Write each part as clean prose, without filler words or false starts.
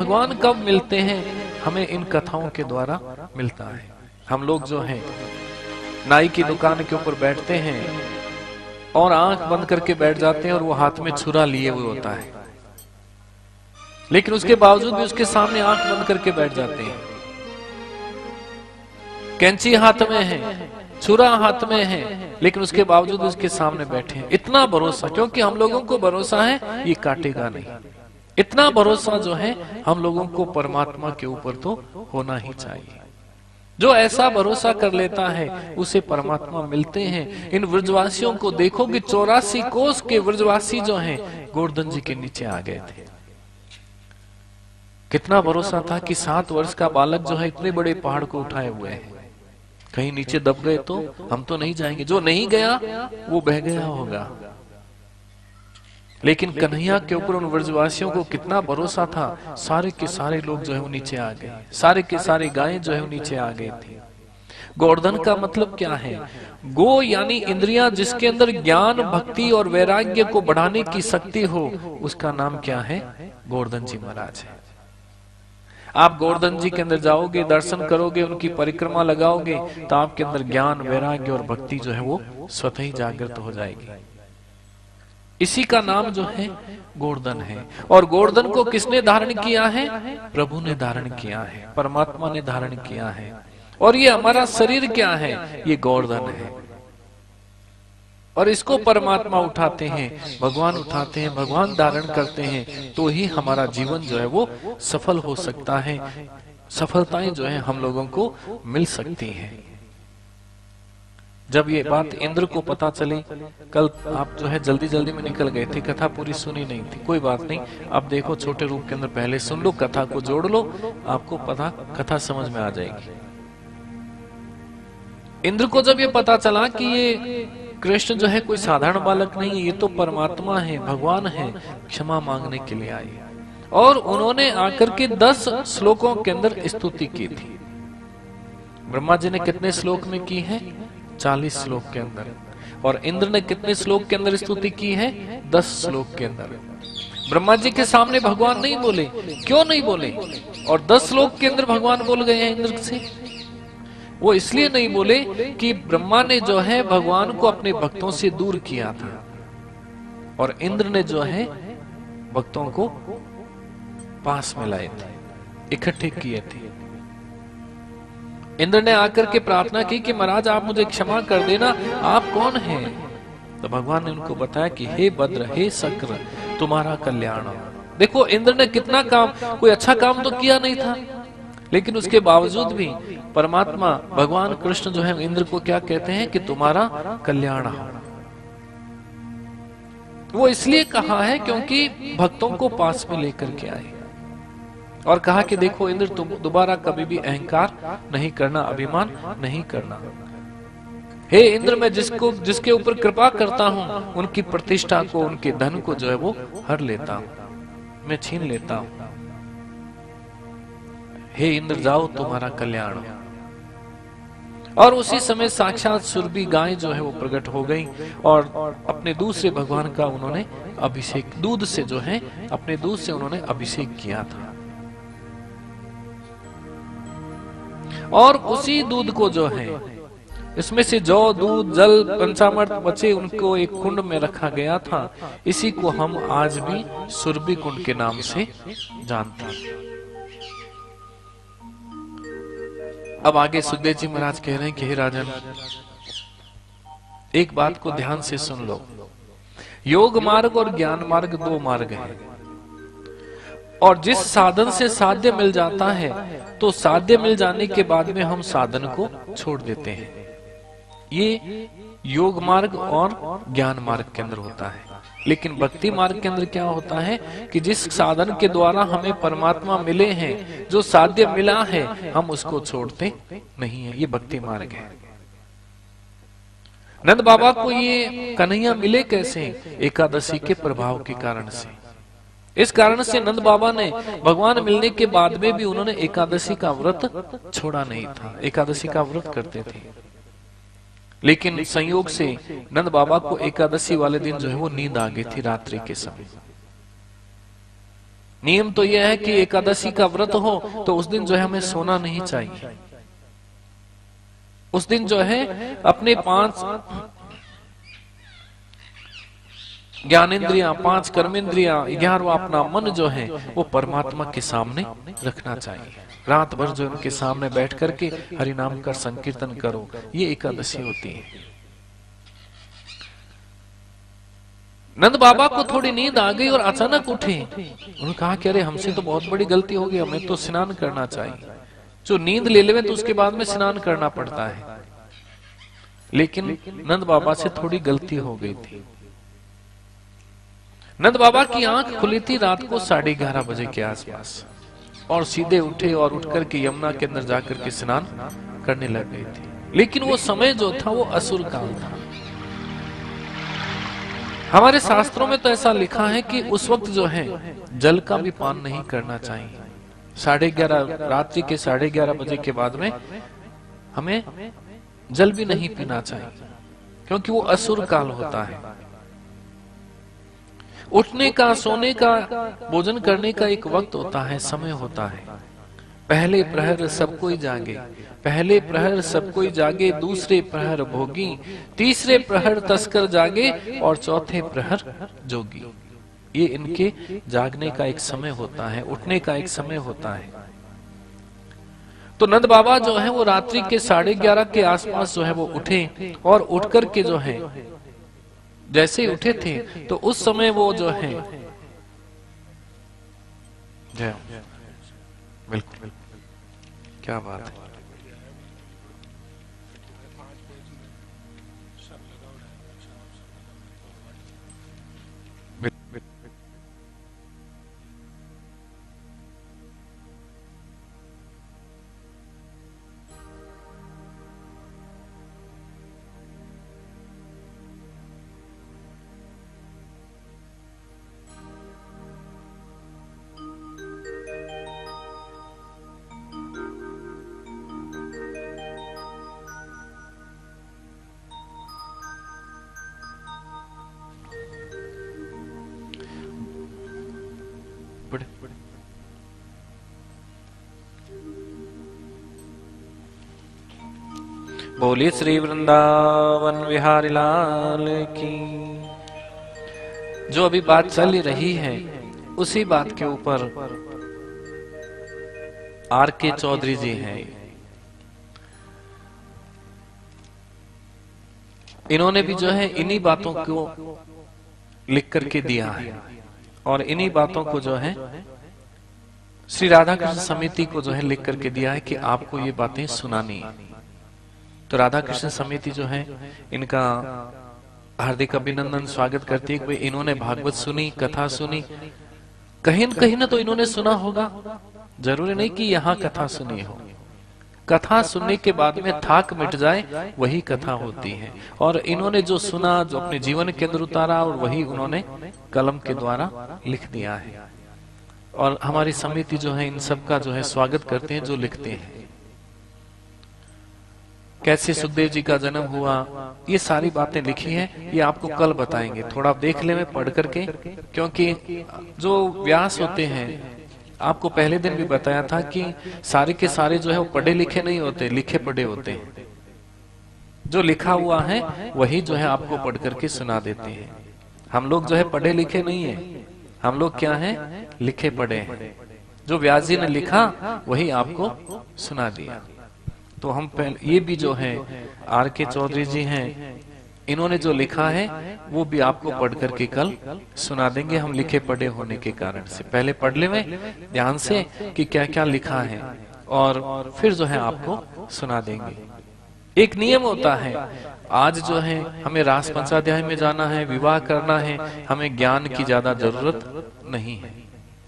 भगवान कब मिलते हैं? हमें इन कथाओं के द्वारा मिलता है। हम लोग जो हैं नाई की दुकान के ऊपर बैठते हैं और आंख बंद करके बैठ जाते हैं और वो हाथ में छुरा लिए हुए होता है, लेकिन उसके बावजूद भी उसके सामने आंख बंद करके बैठ जाते हैं। कैंची हाथ में है, छुरा हाथ में है, लेकिन उसके बावजूद उसके सामने बैठे हैं। इतना भरोसा, क्योंकि हम लोगों को भरोसा है ये काटेगा नहीं। इतना भरोसा जो है हम लोगों को परमात्मा के ऊपर तो होना ही चाहिए। जो ऐसा भरोसा कर लेता है उसे परमात्मा मिलते हैं। इन व्रजवासियों को देखो कि 84 कोस के व्रजवासी जो हैं गोवर्धन जी के नीचे आ गए थे। कितना भरोसा था कि 7 वर्ष का बालक जो है इतने बड़े पहाड़ को उठाए हुए है, कहीं नीचे दब गए तो हम तो नहीं जाएंगे। जो नहीं गया वो बह गया होगा, लेकिन कन्हैया के ऊपर उन व्रजवासियों को कितना भरोसा था। सारे के सारे लोग जो है वो नीचे आ गए, सारे के सारे गायें जो है वो नीचे आ गई थी। गोवर्धन का मतलब क्या है? गो यानी इंद्रियां, जिसके अंदर ज्ञान, भक्ति और वैराग्य को बढ़ाने की शक्ति हो, उसका नाम क्या है? गोवर्धन जी महाराज है। आप गोवर्धन जी के अंदर जाओगे, दर्शन करोगे, उनकी परिक्रमा लगाओगे, तो आपके अंदर ज्ञान, वैराग्य और भक्ति जो है वो स्वतः ही जागृत हो जाएगी। इसी का नाम जो है गोवर्धन है। और गोवर्धन को किसने धारण किया है? प्रभु ने धारण किया है, परमात्मा ने धारण किया है। और ये हमारा शरीर क्या है? ये गोवर्धन है। और इसको परमात्मा उठाते हैं, भगवान उठाते हैं, भगवान धारण करते हैं, तो ही हमारा जीवन जो है वो सफल हो सकता है। सफलताएं जो है हम लोगों को मिल सकती हैं। जब ये बात इंद्र को पता चली, कल आप जो है जल्दी जल्दी में निकल गए थे, कथा पूरी सुनी नहीं थी, कोई बात नहीं। अब देखो छोटे रूप के अंदर पहले सुन लो, कथा को जोड़ लो, आपको पता कथा समझ में आ जाएगी। इंद्र को जब ये पता चला कि ये कृष्ण जो है कोई साधारण बालक नहीं है, ये तो परमात्मा है, भगवान है, क्षमा मांगने के लिए आए, और उन्होंने आकर के 10 श्लोकों के अंदर स्तुति की थी। ब्रह्मा जी ने कितने श्लोक में की है? 40 श्लोक के अंदर। और इंद्र ने कितने श्लोक के अंदर स्तुति की है? 10 श्लोक के अंदर। ब्रह्मा जी के सामने भगवान नहीं बोले। क्यों नहीं बोले? और 10 श्लोक के अंदर भगवान बोल गए हैं इंद्र से। वो इसलिए नहीं बोले कि ब्रह्मा ने जो है भगवान को अपने भक्तों से दूर किया था, और इंद्र ने जो है भक्तों को पास में लाए थे, इकट्ठे किए थे। इंद्र ने आकर के प्रार्थना की कि महाराज आप मुझे क्षमा कर देना, आप कौन हैं? तो भगवान ने उनको बताया कि हे भद्र, हे शक्र, तुम्हारा कल्याण। देखो इंद्र ने कितना काम, कोई अच्छा काम तो किया नहीं था, लेकिन उसके बावजूद भी परमात्मा भगवान कृष्ण जो है इंद्र को क्या कहते हैं कि तुम्हारा कल्याण हो। वो इसलिए कहा है क्योंकि भक्तों को पास में लेकर के आए, और कहा कि देखो इंद्र, तुम दोबारा कभी भी अहंकार नहीं करना, अभिमान नहीं करना। हे इंद्र, मैं जिसके ऊपर कृपा करता हूं उनकी प्रतिष्ठा को, उनके धन को जो है वो हर लेता हूं, मैं छीन लेता हूं। हे इंद्र जाओ, तुम्हारा कल्याण हो। और उसी समय साक्षात सुरभि गाय जो है वो प्रकट हो गई, और अपने दूध से भगवान का उन्होंने अभिषेक, दूध से जो है अपने दूध से उन्होंने अभिषेक किया था। और उसी दूध को जो है, इसमें से जौ, दूध, जल, पंचामृत बचे, उनको एक कुंड में रखा गया था। इसी को हम आज भी सुरभि कुंड के नाम से जानते हैं। अब आगे सुखदेव जी महाराज कह रहे हैं कि हे राजन, एक बात को ध्यान से सुन लो। योग मार्ग और ज्ञान मार्ग 2 मार्ग हैं, और जिस साधन से साध्य मिल जाता है, तो साध्य मिल जाने के बाद में हम साधन को छोड़ देते हैं। ये योग मार्ग और ज्ञान मार्ग के अंदर होता है। लेकिन भक्ति मार्ग के अंदर क्या होता है कि जिस साधन के द्वारा हमें परमात्मा मिले हैं, जो साध्य मिला है, हम उसको छोड़ते नहीं है। ये भक्ति मार्ग है। नंद बाबा को ये कन्हैया मिले कैसे? एकादशी के प्रभाव के कारण से। इस कारण से नंद बाबा ने भगवान मिलने के बाद में भी उन्होंने एकादशी का व्रत छोड़ा नहीं था, एकादशी का व्रत करते थे। लेकिन संयोग से नंद बाबा को एकादशी वाले दिन जो है वो नींद आ गई थी रात्रि के समय। नियम तो यह है कि एकादशी का व्रत हो तो उस दिन जो है हमें सोना नहीं चाहिए। उस दिन जो है अपने 5 ज्ञानेन्द्रियां, 5 कर्मेंद्रियां, 11वां अपना मन जो है वो परमात्मा के सामने रखना चाहिए। रात भर जो उनके सामने बैठ करके हरि नाम का संकीर्तन करो, ये एकादशी होती है। नंद बाबा को थोड़ी नींद आ गई और अचानक उठे। उन्होंने कहा कि अरे हमसे तो बहुत बड़ी गलती हो गई, हमें तो स्नान करना चाहिए। जो नींद ले लेवे तो उसके बाद में स्नान करना पड़ता है, लेकिन नंद बाबा से थोड़ी गलती हो गई थी। नंद बाबा की आंख खुली थी रात को 11:30 बजे के आसपास, और सीधे उठे और उठ करके यमुना के अंदर जाकर के स्नान करने लग गए थे। लेकिन वो समय जो था वो असुर काल था। हमारे शास्त्रों में तो ऐसा लिखा है कि उस वक्त जो है जल का भी पान नहीं करना चाहिए। 11:30 रात्रि के 11:30 बजे के बाद में हमें जल भी नहीं पीना चाहिए, क्योंकि वो असुर काल होता है। उठने का, सोने का, भोजन करने का एक वक्त होता है, समय होता है। पहले प्रहर सब कोई जागे, पहले प्रहर सब कोई जागे, दूसरे प्रहर भोगी, तीसरे प्रहर तस्कर जागे, और चौथे प्रहर जोगी। ये इनके जागने का एक समय होता है, उठने का एक समय होता है। तो नंद बाबा जो है वो रात्रि के 11:30 के आसपास जो है वो उठे, और उठ करके जो है जैसे ही उठे थे तो उस समय वो जो है बिल्कुल, क्या बात है। बोलिए श्री वृंदावन विहारी लाल की। जो अभी बात चल रही है उसी बात के ऊपर R.K. चौधरी जी हैं। इन्होंने भी जो है इन्हीं बातों को लिख करके दिया है, और इन्हीं बातों को जो है श्री राधा कृष्ण समिति को जो है लिख करके दिया है कि आपको ये बातें सुनानी है। तो राधा कृष्ण समिति जो है इनका हार्दिक अभिनंदन, स्वागत करती है कि इन्होंने भागवत सुनी, कथा सुनी। कहीं ना तो इन्होंने सुना होगा, जरूरी नहीं कि यहाँ कथा सुनी हो। कथा सुनने के बाद में थाक मिट जाए वही कथा होती है, और इन्होंने जो सुना, जो अपने जीवन के अंदर उतारा, और वही उन्होंने कलम के द्वारा लिख दिया है। और हमारी समिति जो है इन सबका जो है स्वागत करते हैं जो लिखते हैं। कैसे सुखदेव जी का जन्म हुआ, ये सारी बातें लिखी हैं, ये आपको कल बताएंगे। थोड़ा देख ले में पढ़ करके, क्योंकि जो व्यास होते हैं, आपको पहले दिन भी बताया था कि सारे के सारे जो है वो पढ़े लिखे नहीं होते, लिखे पढ़े होते हैं। जो लिखा हुआ है वही जो है आपको पढ़ करके सुना देते हैं। हम लोग जो है पढ़े लिखे नहीं है, हम लोग क्या है, लिखे पढ़े हैं। जो व्यास जी ने लिखा वही आपको सुना दिया। तो हम पहले ये भी जो है R.K. चौधरी जी हैं, इन्होंने जो लिखा है वो भी आपको पढ़ करके कल सुना देंगे, हम लिखे पढ़े होने के कारण से। पहले पढ़ ले ध्यान से कि क्या क्या लिखा है, और फिर जो है आपको सुना देंगे। एक नियम होता है, आज जो है हमें रास पंचाध्याय में जाना है, विवाह करना है, हमें ज्ञान की ज्यादा जरूरत नहीं है।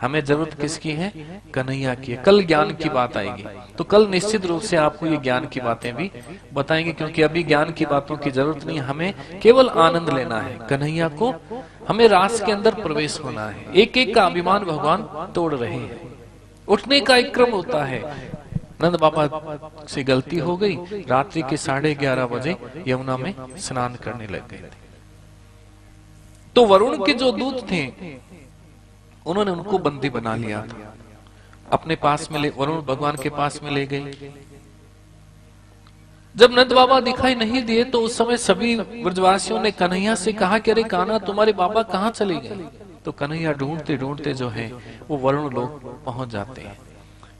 हमें जरूरत किसकी है, कन्हैया की है। कल ज्ञान की बात आएगी, तो कल निश्चित रूप से आपको ये ज्ञान की बातें भी बताएंगे, क्योंकि अभी ज्ञान की बातों की जरूरत नहीं, हमें केवल आनंद लेना है। कन्हैया को हमें रास के अंदर प्रवेश होना है। एक एक का अभिमान भगवान तोड़ रहे हैं। उठने का एक क्रम होता है। नंद बाबा से गलती हो गई, रात्रि के 11:30 बजे यमुना में स्नान करने लग गए थे। तो वरुण के जो दूत थे उन्होंने उनको बंदी बना लिया था, अपने पास में वरुण भगवान के पास में ले गए। जब नंद बाबा दिखाई नहीं दिए तो उस समय सभी ब्रजवासियों ने कन्हैया से कहा कि अरे कान्हा, तुम्हारे बाबा कहाँ चले गए? तो कन्हैया ढूंढते ढूंढते जो है वो वरुण लोक पहुंच जाते हैं।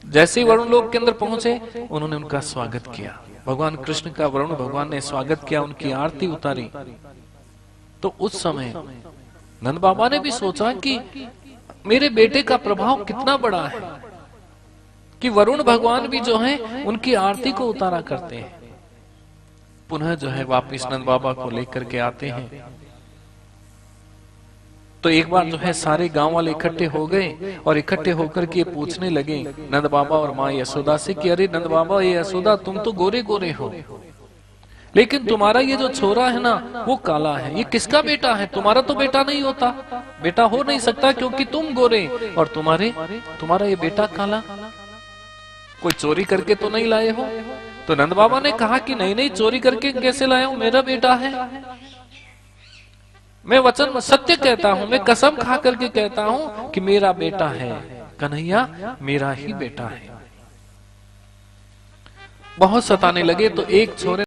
जैसे ही वरुण लोक के अंदर पहुंचे, उन्होंने उनका स्वागत किया। भगवान कृष्ण का वरुण भगवान ने स्वागत किया, उनकी आरती उतारी। तो उस समय नंद बाबा ने भी सोचा कि मेरे बेटे का प्रभाव कितना बड़ा है कि वरुण भगवान भी जो है उनकी आरती को उतारा करते हैं। पुनः जो है वापिस नंद बाबा को लेकर के आते हैं। तो एक बार जो है सारे गांव वाले इकट्ठे हो गए और इकट्ठे होकर के पूछने लगे नंद बाबा और माँ यशोदा से कि अरे नंद बाबा, ये यशोदा, तुम तो गोरे गोरे हो, लेकिन तुम्हारा ये जो छोरा है ना वो काला है, ये किसका बेटा है? तुम्हारा तो बेटा नहीं होता, बेटा हो नहीं सकता क्योंकि तुम गोरे और तुम्हारा ये बेटा काला। कोई चोरी करके तो नहीं लाए हो? तो नंद बाबा ने कहा कि नहीं नहीं, चोरी करके कैसे लाया हूं, मेरा बेटा है। मैं वचन सत्य कहता हूं, मैं कसम खा करके कहता हूं कि मेरा बेटा है, कन्हैया मेरा ही बेटा है। बहुत सताने लगे तो एक छोरे